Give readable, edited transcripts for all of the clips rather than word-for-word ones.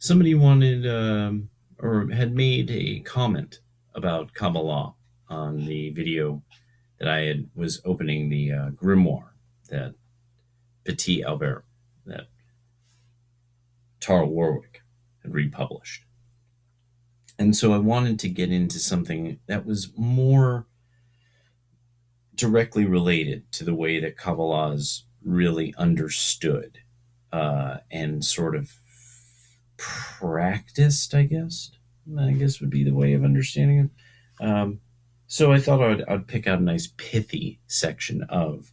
somebody wanted or had made a comment about Kabbalah on the video that I was opening the grimoire that Petit Albert, that Tara Warwick had republished. And so I wanted to get into something that was more directly related to the way that Kabbalah is really understood and sort of practiced, I guess would be the way of understanding it. So I thought I'd pick out a nice pithy section of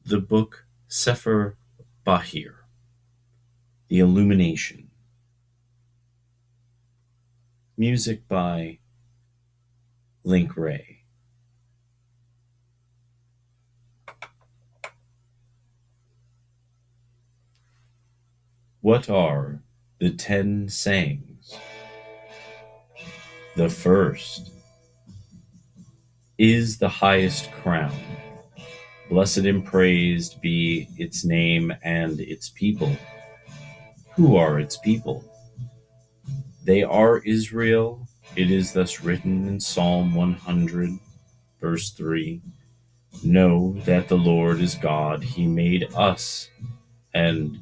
the book Sefer Bahir, The Illumination. Music by Link Ray. What are the 10 sayings? The first is the highest crown. Blessed and praised be its name and its people. Who are its people? They are Israel. It is thus written in Psalm 100, verse 3. Know that the Lord is God. He made us, and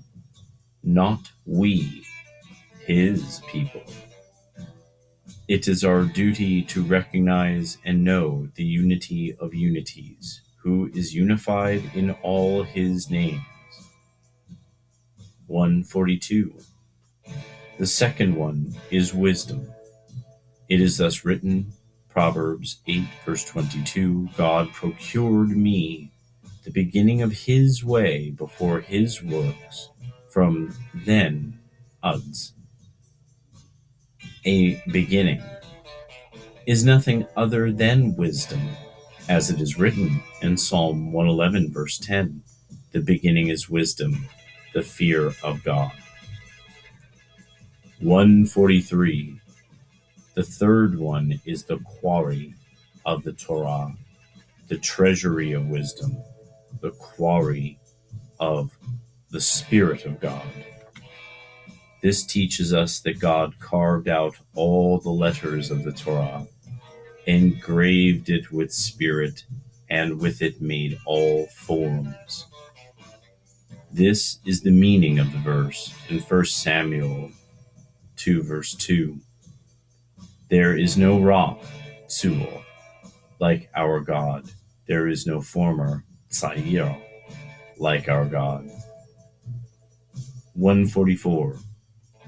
not we, his people. It is our duty to recognize and know the unity of unities, who is unified in all his names. 142. The second one is wisdom. It is thus written, Proverbs 8, verse 22, God procured me the beginning of his way before his works, from then uds. A beginning is nothing other than wisdom, as it is written in Psalm 111, verse 10, the beginning is wisdom, the fear of God. 143. The third one is the quarry of the Torah, the treasury of wisdom, the quarry of the Spirit of God. This teaches us that God carved out all the letters of the Torah, engraved it with spirit, and with it made all forms. This is the meaning of the verse in 1 Samuel 2, verse 2. There is no rock, Tzuel, like our God. There is no former, Tzair, like our God. 144.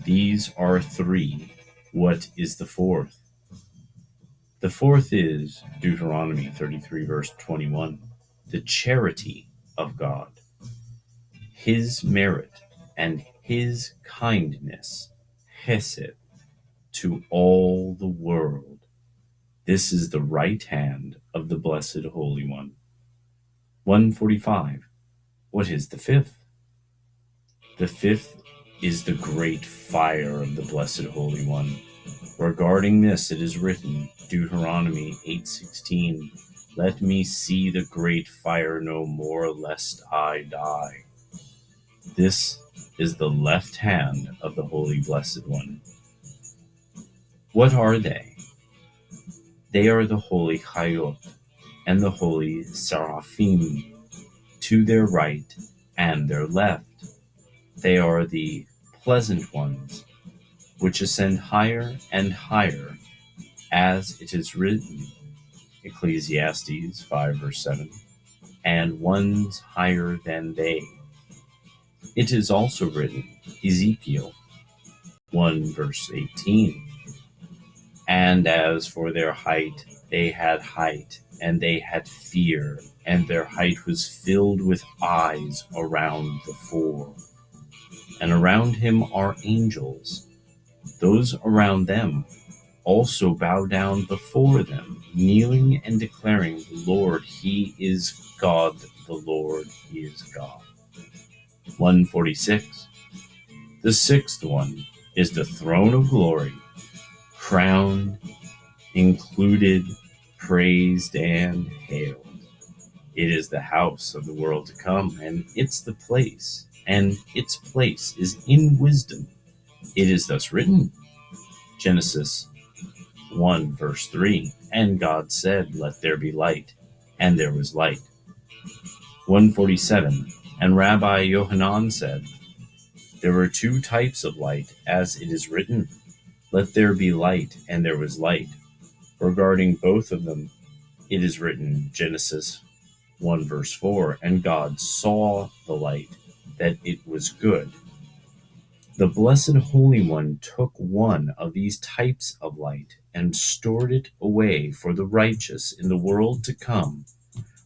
These are three. What is the fourth? The fourth is Deuteronomy 33, verse 21. The charity of God, his merit, and his kindness, Hesed, to all the world. This is the right hand of the Blessed Holy One. 145. What is the fifth? The fifth is the great fire of the Blessed Holy One. Regarding this, it is written, Deuteronomy 8:16, let me see the great fire no more, lest I die. This is the left hand of the Holy Blessed One. What are they? They are the holy Chayot and the holy Seraphim, to their right and their left. They are the pleasant ones, which ascend higher and higher, as it is written, Ecclesiastes 5, verse 7, and ones higher than they. It is also written, Ezekiel 1, verse 18, and as for their height, they had height, and they had fear, and their height was filled with eyes around the four. And around him are angels. Those around them also bow down before them, kneeling and declaring, the Lord, he is God, the Lord, he is God. 146. The sixth one is the throne of glory, crowned, included, praised, and hailed. It is the house of the world to come, and it's the place and its place is in wisdom. It is thus written, Genesis 1 verse 3, and God said, let there be light, and there was light. 147, and Rabbi Yohanan said, there were two types of light, as it is written, let there be light, and there was light. Regarding both of them, it is written, Genesis 1 verse 4, and God saw the light, that it was good. The Blessed Holy One took one of these types of light and stored it away for the righteous in the world to come.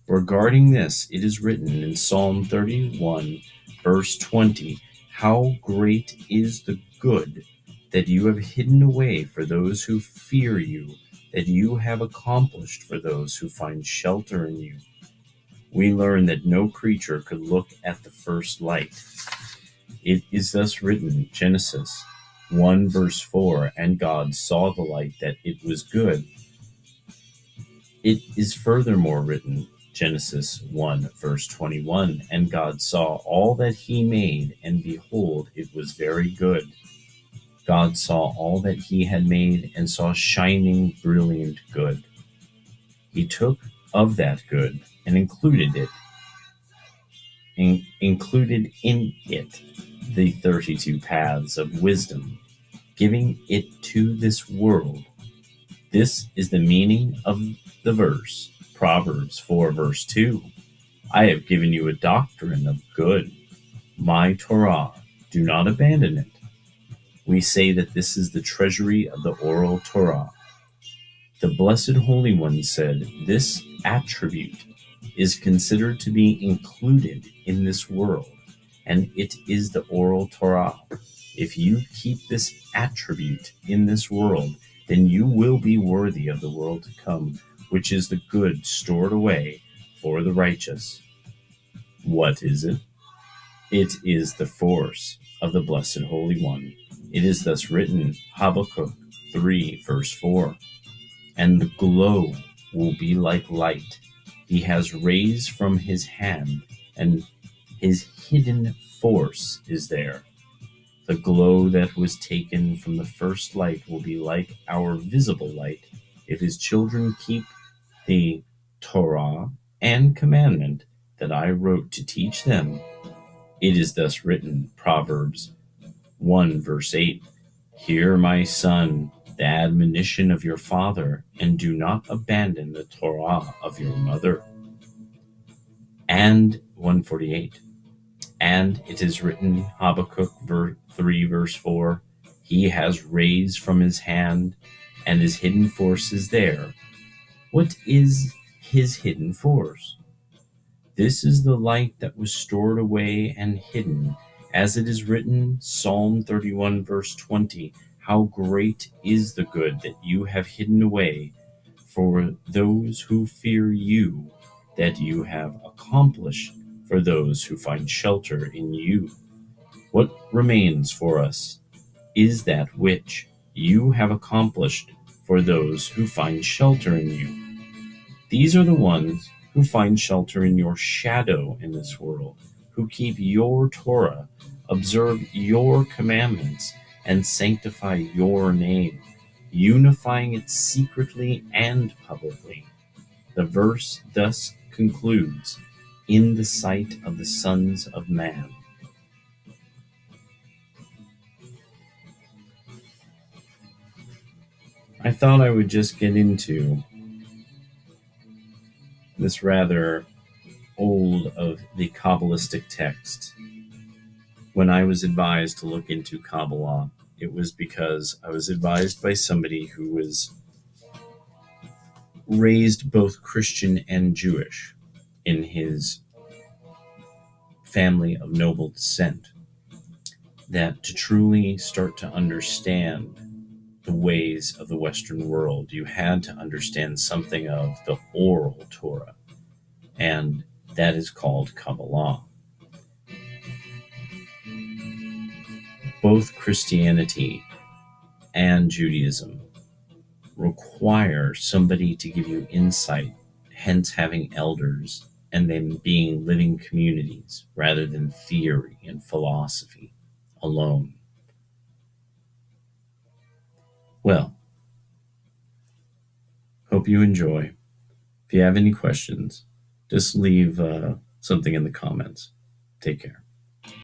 Regarding this, it is written in Psalm 31 verse 20, how great is the good that you have hidden away for those who fear you, that you have accomplished for those who find shelter in you. We learn that no creature could look at the first light. It is thus written, Genesis 1 verse 4, and God saw the light that it was good. It is furthermore written, Genesis 1 verse 21, and God saw all that he made, and behold, it was very good. God saw all that he had made, and saw shining, brilliant good. He took of that good, and included in it the 32 paths of wisdom, giving it to this world. This is the meaning of the verse, Proverbs 4 verse 2. I have given you a doctrine of good, my Torah, do not abandon it. We say that this is the treasury of the oral Torah. The Blessed Holy One said, this attribute is considered to be included in this world, and it is the oral Torah. If you keep this attribute in this world, then you will be worthy of the world to come, which is the good stored away for the righteous. What is it? It is the force of the Blessed Holy One. It is thus written, Habakkuk 3 verse 4, and the glow will be like light. He has raised from his hand, and his hidden force is there. The glow that was taken from the first light will be like our visible light if his children keep the Torah and commandment that I wrote to teach them. It is thus written, Proverbs 1 verse 8, hear, my son, the admonition of your father, and do not abandon the Torah of your mother. And 148, and it is written, Habakkuk 3 verse 4, he has raised from his hand, and his hidden force is there. What is his hidden force? This is the light that was stored away and hidden, as it is written, Psalm 31 verse 20, how great is the good that you have hidden away for those who fear you, that you have accomplished for those who find shelter in you. What remains for us is that which you have accomplished for those who find shelter in you. These are the ones who find shelter in your shadow in this world, who keep your Torah, observe your commandments, and sanctify your name, unifying it secretly and publicly. The verse thus concludes, in the sight of the sons of man. I thought I would just get into this rather old of the Kabbalistic text. When I was advised to look into Kabbalah, it was because I was advised by somebody who was raised both Christian and Jewish in his family of noble descent, that to truly start to understand the ways of the Western world, you had to understand something of the oral Torah, and that is called Kabbalah. Both Christianity and Judaism require somebody to give you insight, hence having elders and them being living communities rather than theory and philosophy alone. Well, hope you enjoy. If you have any questions, just leave something in the comments. Take care.